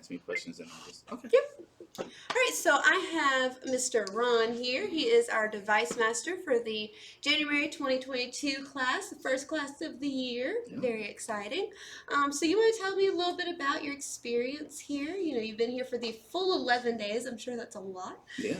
ask me questions and I'll just, okay. Yep. All right, so I have Mr. Ron here. He is our device master for the January 2022 class, the first class of the year. Yeah. Very exciting. So you want to tell me a little bit about your experience here? You know, you've been here for the full 11 days. I'm sure that's a lot. Yeah.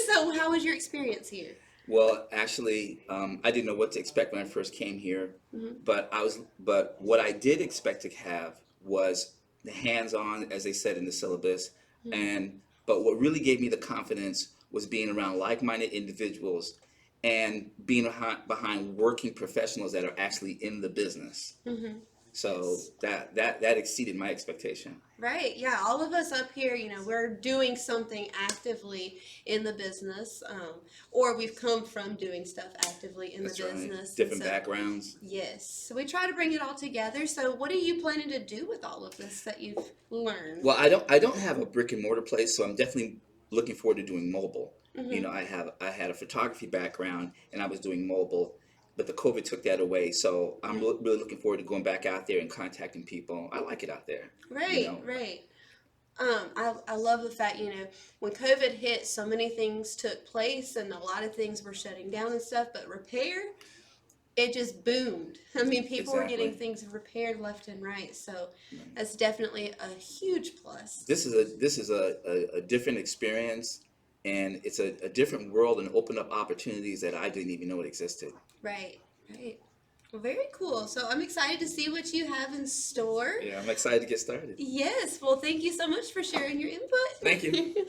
So how was your experience here? Well, actually, I didn't know what to expect when I first came here, Mm-hmm. but what I did expect to have was the hands-on, as they said in the syllabus, and but what really gave me the confidence was being around like-minded individuals and being behind working professionals that are actually in the business. Mm-hmm. So that exceeded my expectation. Right. Yeah. All of us up here, you know, we're doing something actively in the business, or we've come from doing stuff actively in That's the right. business. Different backgrounds. Yes. So we try to bring it all together. So what are you planning to do with all of this that you've learned? Well, I don't have a brick and mortar place, so I'm definitely looking forward to doing mobile. You Mm-hmm. know, I had a photography background and I was doing mobile, but the COVID took that away. So I'm really looking forward to going back out there and contacting people. I like it out there. You Right. know, Right. I love the fact, you know, when COVID hit, so many things took place and a lot of things were shutting down and stuff, but repair, it just boomed. I mean, people were getting exactly. things repaired left and right. So Right. that's definitely a huge plus. This is a different experience, and it's a different world and open up opportunities that I didn't even know it existed. Right, right. Well, very cool. So I'm excited to see what you have in store. Yeah, I'm excited to get started. Yes. Well, thank you so much for sharing your Thank you. input.